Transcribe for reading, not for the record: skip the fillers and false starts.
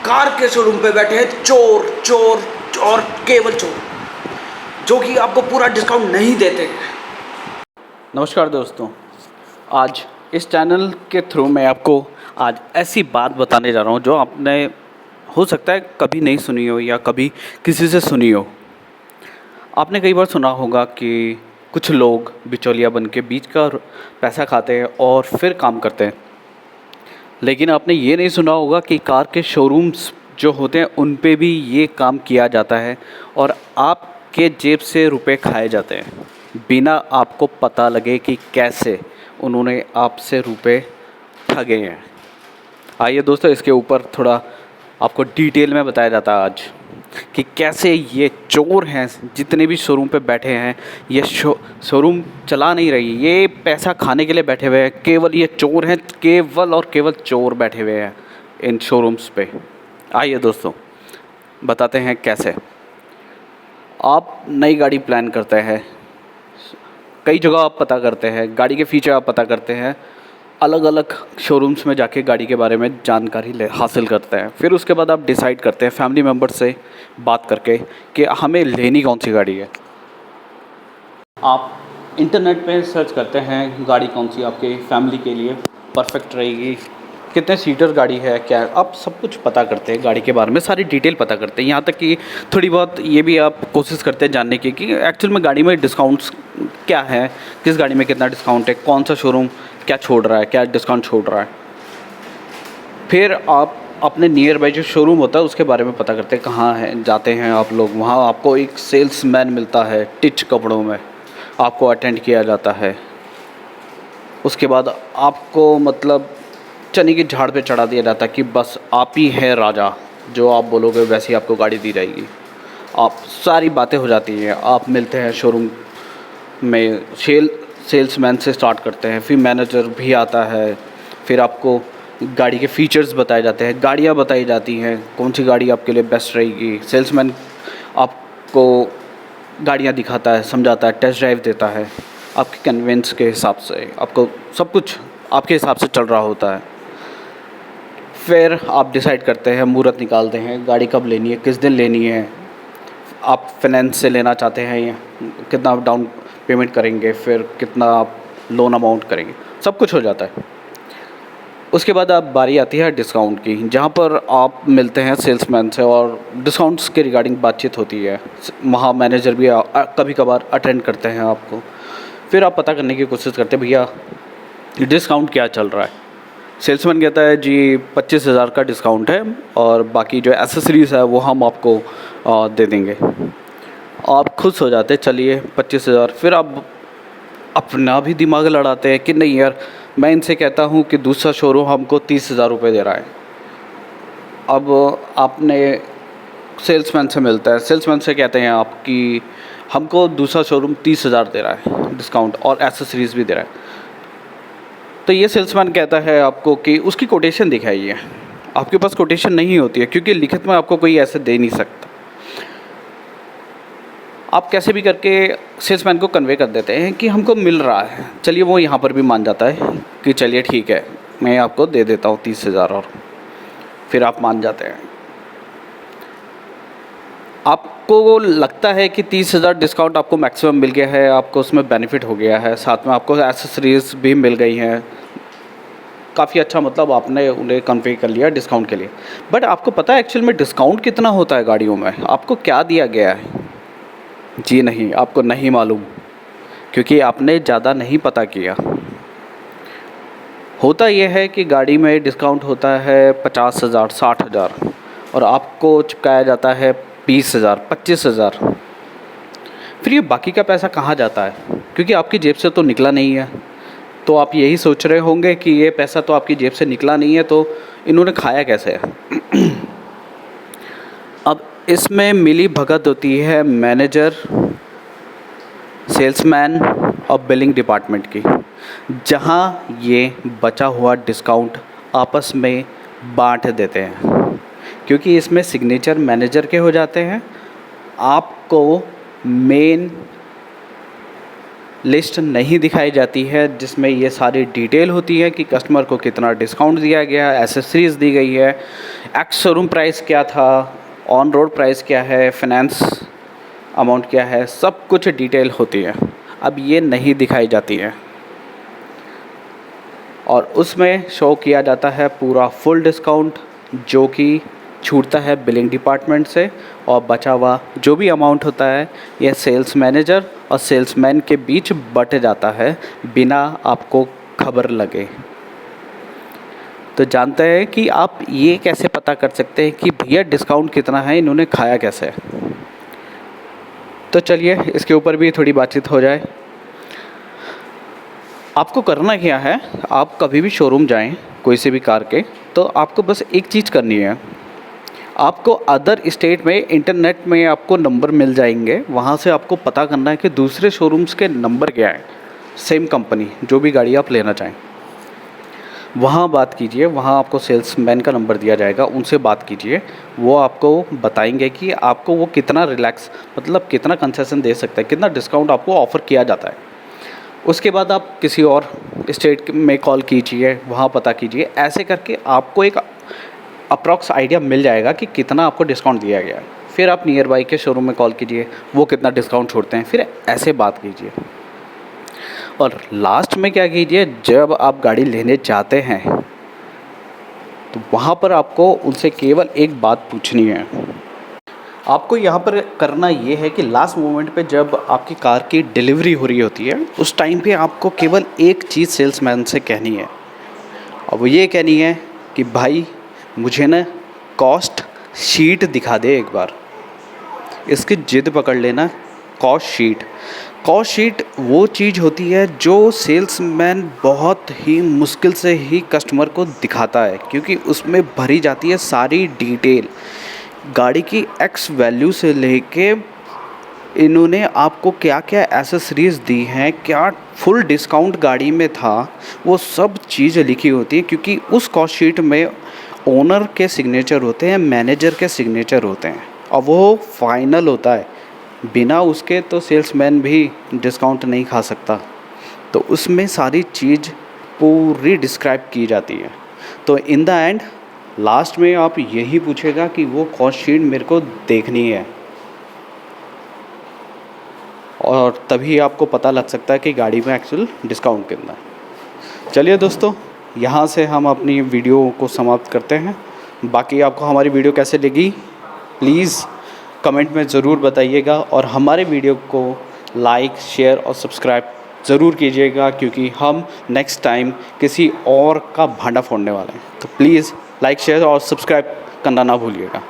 Car के showroom पे बैठे हैं चोर चोर और केवल चोर, जो कि आपको पूरा डिस्काउंट नहीं देते। नमस्कार दोस्तों, आज इस चैनल के थ्रू मैं आपको आज ऐसी बात बताने जा रहा हूँ जो आपने हो सकता है कभी नहीं सुनी हो या कभी किसी से सुनी हो। आपने कई बार सुना होगा कि कुछ लोग बिचौलिया बन के बीच का पैसा खाते हैं और फिर काम करते हैं, लेकिन आपने ये नहीं सुना होगा कि कार के शोरूम्स जो होते हैं उन पे भी ये काम किया जाता है और आपके जेब से रुपए खाए जाते हैं बिना आपको पता लगे कि कैसे उन्होंने आपसे रुपए ठगे हैं। आइए दोस्तों, इसके ऊपर थोड़ा आपको डिटेल में बताया जाता है आज कि कैसे ये चोर हैं जितने भी शोरूम पे बैठे हैं। ये शोरूम चला नहीं रही, ये पैसा खाने के लिए बैठे हुए हैं। केवल ये चोर हैं, केवल और केवल चोर बैठे हुए हैं इन शोरूम्स पे। आइए दोस्तों, बताते हैं कैसे। आप नई गाड़ी प्लान करते हैं, कई जगह आप पता करते हैं, गाड़ी के फीचर आप पता करते हैं, अलग अलग शोरूम्स में जाके गाड़ी के बारे में जानकारी हासिल करते हैं। फिर उसके बाद आप डिसाइड करते हैं फैमिली मेम्बर से बात करके कि हमें लेनी कौन सी गाड़ी है। आप इंटरनेट पे सर्च करते हैं गाड़ी कौन सी आपके फैमिली के लिए परफेक्ट रहेगी, कितने सीटर गाड़ी है, क्या आप सब कुछ पता करते हैं, गाड़ी के बारे में सारी डिटेल पता करते हैं। यहाँ तक कि थोड़ी बहुत ये भी आप कोशिश करते हैं जानने की कि एक्चुअल में गाड़ी में डिस्काउंट्स क्या है, किस गाड़ी में कितना डिस्काउंट है, कौन सा शोरूम क्या छोड़ रहा है, क्या डिस्काउंट छोड़ रहा है। फिर आप अपने नियर बाई जो शोरूम होता है उसके बारे में पता करते हैं, कहाँ है जाते हैं आप लोग। वहाँ आपको एक सेल्समैन मिलता है, टिच कपड़ों में आपको अटेंड किया जाता है। उसके बाद आपको मतलब चने की झाड़ पे चढ़ा दिया जाता है कि बस आप ही हैं राजा, जो आप बोलोगे वैसे ही आपको गाड़ी दी जाएगी। आप सारी बातें हो जाती हैं, आप मिलते हैं शोरूम में, सेल्समैन से स्टार्ट करते हैं, फिर मैनेजर भी आता है, फिर आपको गाड़ी के फीचर्स बताए जाते हैं, गाड़ियाँ बताई जाती हैं, कौन सी गाड़ी आपके लिए बेस्ट रहेगी। सेल्समैन आपको गाड़ियाँ दिखाता है, समझाता है, टेस्ट ड्राइव देता है, आपके कन्वेंस के हिसाब से आपको सब कुछ आपके हिसाब से चल रहा होता है। फिर आप डिसाइड करते हैं, मुहूर्त निकालते हैं, गाड़ी कब लेनी है, किस दिन लेनी है, आप फाइनेंस से लेना चाहते हैं या कितना डाउन पेमेंट करेंगे, फिर कितना आप लोन अमाउंट करेंगे, सब कुछ हो जाता है। उसके बाद आप बारी आती है डिस्काउंट की, जहाँ पर आप मिलते हैं सेल्समैन से और डिस्काउंट्स के रिगार्डिंग बातचीत होती है। वहाँ मैनेजर भी कभी कभार अटेंड करते हैं आपको। फिर आप पता करने की कोशिश करते हैं भैया डिस्काउंट क्या चल रहा है। सेल्समैन कहता है जी 25,000 का डिस्काउंट है और बाकी जो एसेसरीज़ है वो हम आपको दे देंगे। आप खुश हो जाते हैं, चलिए 25,000। फिर आप अपना भी दिमाग लड़ाते हैं कि नहीं यार, मैं इनसे कहता हूँ कि दूसरा शोरूम हमको 30,000 रुपये दे रहा है। अब आपने सेल्समैन से मिलता है, सेल्समैन से कहते हैं आप कि हमको दूसरा शोरूम 30,000 दे रहा है डिस्काउंट और एसेसरीज़ भी दे रहा है। तो ये सेल्समैन कहता है आपको कि उसकी कोटेशन दिखाइए। आपके पास कोटेशन नहीं होती है क्योंकि लिखित में आपको कोई ऐसे दे नहीं सकता। आप कैसे भी करके सेल्समैन को कन्वे कर देते हैं कि हमको मिल रहा है। चलिए वो यहाँ पर भी मान जाता है कि चलिए ठीक है, मैं आपको दे देता हूँ 30,000 और फिर आप मान जाते हैं। आपको लगता है कि 30,000 डिस्काउंट आपको मैक्सिमम मिल गया है, आपको उसमें बेनिफिट हो गया है, साथ में आपको एसेसरीज़ भी मिल गई हैं, काफ़ी अच्छा, मतलब आपने उन्हें कन्वे कर लिया डिस्काउंट के लिए। बट आपको पता है एक्चुअल में डिस्काउंट कितना होता है गाड़ियों में, आपको क्या दिया गया है? जी नहीं, आपको नहीं मालूम क्योंकि आपने ज़्यादा नहीं पता किया। होता यह है कि गाड़ी में डिस्काउंट होता है 50,000, 60,000 और आपको चिपकाया जाता है 20,000, 25,000। फिर ये बाकी का पैसा कहाँ जाता है? क्योंकि आपकी जेब से तो निकला नहीं है। तो आप यही सोच रहे होंगे कि ये पैसा तो आपकी जेब से निकला नहीं है, तो इन्होंने खाया कैसे है? अब इसमें मिली भगत होती है मैनेजर, सेल्समैन और बिलिंग डिपार्टमेंट की, जहां ये बचा हुआ डिस्काउंट आपस में बांट देते हैं। क्योंकि इसमें सिग्नेचर मैनेजर के हो जाते हैं, आपको मेन लिस्ट नहीं दिखाई जाती है जिसमें ये सारी डिटेल होती है कि कस्टमर को कितना डिस्काउंट दिया गया, एसेसरीज़ दी गई है, एक्स शोरूम प्राइस क्या था, ऑन रोड प्राइस क्या है, फाइनेंस अमाउंट क्या है, सब कुछ डिटेल होती है। अब ये नहीं दिखाई जाती है और उसमें शो किया जाता है पूरा फुल डिस्काउंट जो कि छूटता है बिलिंग डिपार्टमेंट से, और बचा हुआ जो भी अमाउंट होता है यह सेल्स मैनेजर और सेल्समैन के बीच बँट जाता है बिना आपको खबर लगे। तो जानते हैं कि आप ये कैसे पता कर सकते हैं कि भैया डिस्काउंट कितना है, इन्होंने खाया कैसे। तो चलिए इसके ऊपर भी थोड़ी बातचीत हो जाए। आपको करना क्या है, आप कभी भी शोरूम जाएं कोई से भी कार के, तो आपको बस एक चीज़ करनी है। आपको अदर स्टेट में इंटरनेट में आपको नंबर मिल जाएंगे, वहाँ से आपको पता करना है कि दूसरे शोरूम्स के नंबर क्या है, सेम कंपनी जो भी गाड़ी आप लेना चाहें वहाँ बात कीजिए। वहाँ आपको सेल्समैन का नंबर दिया जाएगा, उनसे बात कीजिए। वो आपको बताएंगे कि आपको वो कितना रिलैक्स मतलब कितना कंसेशन दे सकता है, कितना डिस्काउंट आपको ऑफ़र किया जाता है। उसके बाद आप किसी और स्टेट में कॉल कीजिए, वहाँ पता कीजिए। ऐसे करके आपको एक अप्रॉक्स आइडिया मिल जाएगा कि कितना आपको डिस्काउंट दिया गया है। फिर आप नियर बाई के शोरूम में कॉल कीजिए, वो कितना डिस्काउंट छोड़ते हैं, फिर ऐसे बात कीजिए। और लास्ट में क्या कीजिए, जब आप गाड़ी लेने जाते हैं तो वहाँ पर आपको उनसे केवल एक बात पूछनी है। आपको यहाँ पर करना ये है कि लास्ट मोमेंट पे जब आपकी कार की डिलीवरी हो रही होती है उस टाइम पे आपको केवल एक चीज़ सेल्समैन से कहनी है, और वो ये कहनी है कि भाई मुझे ना कॉस्ट शीट दिखा दे एक बार। इसकी जिद पकड़ लेना। कॉस्ट शीट वो चीज़ होती है जो सेल्समैन बहुत ही मुश्किल से ही कस्टमर को दिखाता है, क्योंकि उसमें भरी जाती है सारी डिटेल गाड़ी की एक्स वैल्यू से लेके इन्होंने आपको क्या क्या एसेसरीज़ दी हैं, क्या फुल डिस्काउंट गाड़ी में था, वो सब चीज़ लिखी होती है। क्योंकि उस कॉस्ट शीट में ओनर के सिग्नेचर होते हैं, मैनेजर के सिग्नेचर होते हैं, और वो फाइनल होता है। बिना उसके तो सेल्समैन भी डिस्काउंट नहीं खा सकता। तो उसमें सारी चीज़ पूरी डिस्क्राइब की जाती है। तो इन द एंड लास्ट में आप यही पूछेगा कि वो कॉस्ट शीट मेरे को देखनी है, और तभी आपको पता लग सकता है कि गाड़ी में एक्चुअल डिस्काउंट कितना है। चलिए दोस्तों, यहाँ से हम अपनी वीडियो को समाप्त करते हैं। बाकी आपको हमारी वीडियो कैसे लगी प्लीज़ कमेंट में ज़रूर बताइएगा, और हमारे वीडियो को लाइक, शेयर और सब्सक्राइब ज़रूर कीजिएगा, क्योंकि हम नेक्स्ट टाइम किसी और का भांडा फोड़ने वाले हैं। तो प्लीज़ लाइक, शेयर और सब्सक्राइब करना ना भूलिएगा।